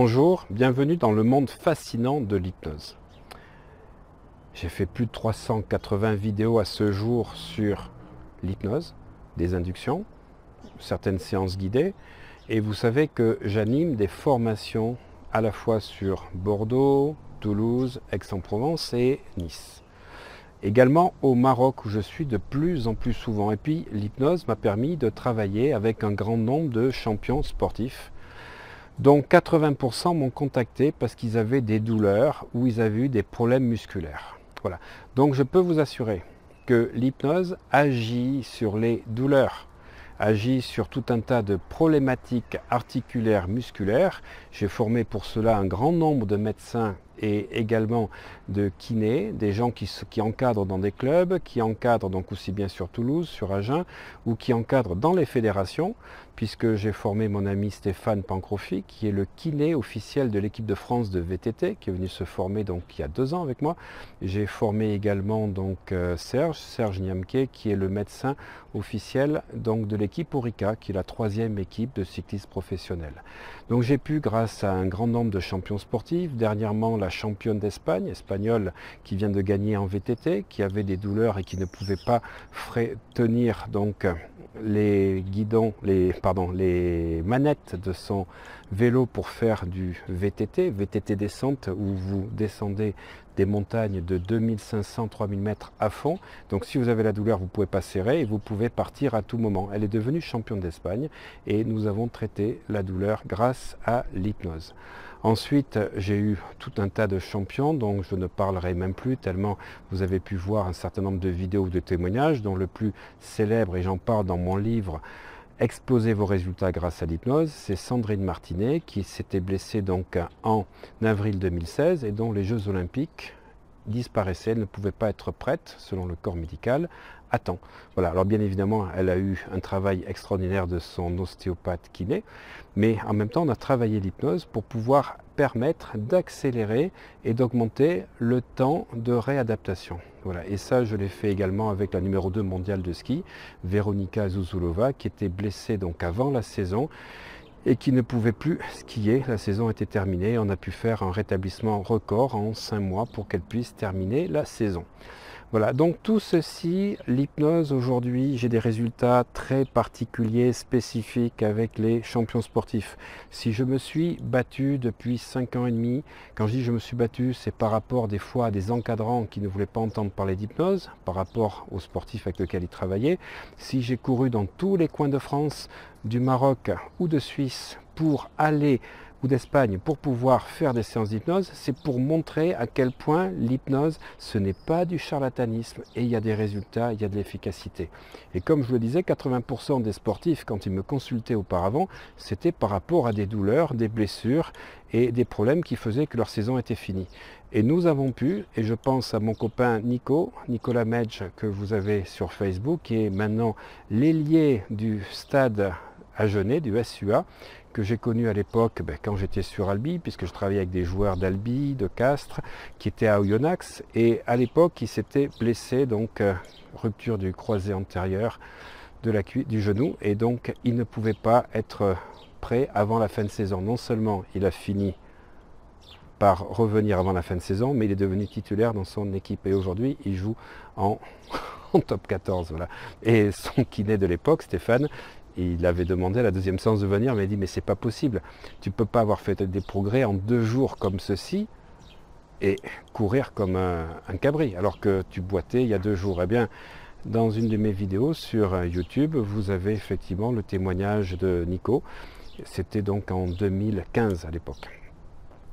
Bonjour, bienvenue dans le monde fascinant de l'hypnose. J'ai fait plus de 380 vidéos à ce jour sur l'hypnose, des inductions, certaines séances guidées, et vous savez que j'anime des formations à la fois sur Bordeaux, Toulouse, Aix-en-Provence et Nice. Également au Maroc où je suis de plus en plus souvent. Et puis l'hypnose m'a permis de travailler avec un grand nombre de champions sportifs dont 80% m'ont contacté parce qu'ils avaient des douleurs ou ils avaient eu des problèmes musculaires. Voilà. Donc je peux vous assurer que l'hypnose agit sur les douleurs, agit sur tout un tas de problématiques articulaires, musculaires. J'ai formé pour cela un grand nombre de médecins et également de kinés, des gens qui encadrent dans des clubs, qui encadrent donc aussi bien sur Toulouse, sur Agen, ou qui encadrent dans les fédérations, puisque j'ai formé mon ami Stéphane Pancrofi, qui est le kiné officiel de l'équipe de France de VTT, qui est venu se former donc il y a 2 ans avec moi. J'ai formé également donc Serge Niamke, qui est le médecin officiel donc de l'équipe Orica, qui est la 3e équipe de cyclistes professionnels. Donc j'ai pu, grâce à un grand nombre de champions sportifs, dernièrement la championne d'Espagne, espagnole, qui vient de gagner en VTT, qui avait des douleurs et qui ne pouvait pas tenir donc les guidons, les manettes de son vélo pour faire du VTT descente, où vous descendez des montagnes de 2500-3000 mètres à fond. Donc si vous avez la douleur, vous ne pouvez pas serrer et vous pouvez partir à tout moment. Elle est devenue championne d'Espagne et nous avons traité la douleur grâce à l'hypnose. Ensuite, j'ai eu tout un tas de champions dont je ne parlerai même plus tellement vous avez pu voir un certain nombre de vidéos ou de témoignages, dont le plus célèbre, et j'en parle dans mon livre, Explosez vos résultats grâce à l'hypnose, c'est Sandrine Martinet qui s'était blessée donc en avril 2016 et dont les Jeux Olympiques disparaissaient, elle ne pouvait pas être prête selon le corps médical à temps. Voilà, alors bien évidemment elle a eu un travail extraordinaire de son ostéopathe kiné, mais en même temps on a travaillé l'hypnose pour pouvoir permettre d'accélérer et d'augmenter le temps de réadaptation. Voilà, et ça je l'ai fait également avec la numéro 2 mondiale de ski, Veronika Zuzulova, qui était blessée donc avant la saison et qui ne pouvait plus skier. La saison était terminée. On a pu faire un rétablissement record en 5 mois pour qu'elle puisse terminer la saison. Voilà, donc tout ceci, l'hypnose aujourd'hui, j'ai des résultats très particuliers, spécifiques avec les champions sportifs. Si je me suis battu depuis 5 ans et demi, quand je dis je me suis battu, c'est par rapport des fois à des encadrants qui ne voulaient pas entendre parler d'hypnose, par rapport aux sportifs avec lesquels ils travaillaient. Si j'ai couru dans tous les coins de France, du Maroc ou de Suisse pour aller ou d'Espagne pour pouvoir faire des séances d'hypnose, c'est pour montrer à quel point l'hypnose, ce n'est pas du charlatanisme et il y a des résultats, il y a de l'efficacité. Et comme je le disais, 80% des sportifs, quand ils me consultaient auparavant, c'était par rapport à des douleurs, des blessures et des problèmes qui faisaient que leur saison était finie. Et nous avons pu, et je pense à mon copain Nicolas Medj, que vous avez sur Facebook, qui est maintenant l'ailier du stade Agenais, du SUA, que j'ai connu à l'époque quand j'étais sur Albi, puisque je travaillais avec des joueurs d'Albi, de Castres, qui étaient à Oyonnax, et à l'époque il s'était blessé, donc rupture du croisé antérieur du genou, et donc il ne pouvait pas être prêt avant la fin de saison. Non seulement il a fini par revenir avant la fin de saison, mais il est devenu titulaire dans son équipe, et aujourd'hui il joue en top 14. Voilà. Et son kiné de l'époque, Stéphane, il avait demandé à la 2e séance de venir, mais il dit mais c'est pas possible, tu peux pas avoir fait des progrès en 2 jours comme ceci et courir comme un cabri alors que tu boitais il y a 2 jours. Eh bien, dans une de mes vidéos sur YouTube, vous avez effectivement le témoignage de Nico, c'était donc en 2015 à l'époque.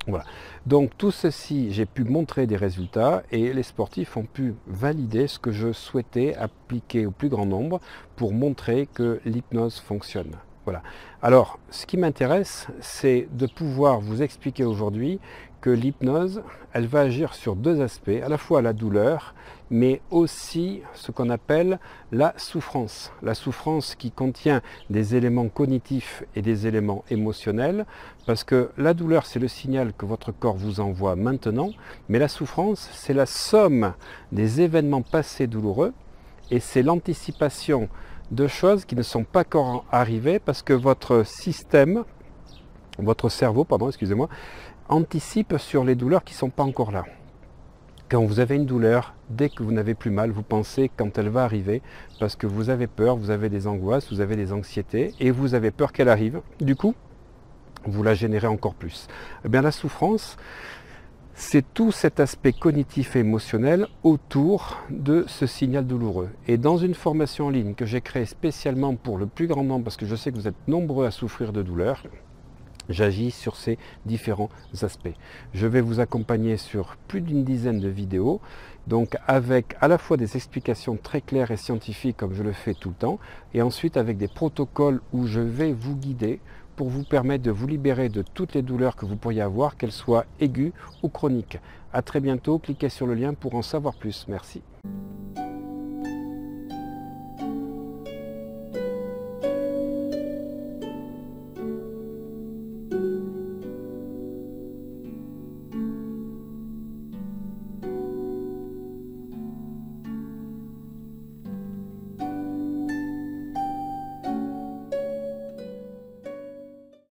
Voilà. Donc tout ceci, j'ai pu montrer des résultats et les sportifs ont pu valider ce que je souhaitais appliquer au plus grand nombre pour montrer que l'hypnose fonctionne. Voilà. Alors, ce qui m'intéresse, c'est de pouvoir vous expliquer aujourd'hui que l'hypnose, elle va agir sur 2 aspects, à la fois la douleur, mais aussi ce qu'on appelle la souffrance. La souffrance qui contient des éléments cognitifs et des éléments émotionnels, parce que la douleur, c'est le signal que votre corps vous envoie maintenant, mais la souffrance, c'est la somme des événements passés douloureux, et c'est l'anticipation de choses qui ne sont pas encore arrivées, parce que votre système votre cerveau, pardon, excusez-moi, anticipe sur les douleurs qui ne sont pas encore là. Quand vous avez une douleur, dès que vous n'avez plus mal, vous pensez quand elle va arriver, parce que vous avez peur, vous avez des angoisses, vous avez des anxiétés, et vous avez peur qu'elle arrive. Du coup, vous la générez encore plus. Eh bien, la souffrance, c'est tout cet aspect cognitif et émotionnel autour de ce signal douloureux. Et dans une formation en ligne que j'ai créée spécialement pour le plus grand nombre, parce que je sais que vous êtes nombreux à souffrir de douleur, j'agis sur ces différents aspects. Je vais vous accompagner sur plus d'une dizaine de vidéos, donc avec à la fois des explications très claires et scientifiques comme je le fais tout le temps, et ensuite avec des protocoles où je vais vous guider pour vous permettre de vous libérer de toutes les douleurs que vous pourriez avoir, qu'elles soient aiguës ou chroniques. A très bientôt, cliquez sur le lien pour en savoir plus. Merci.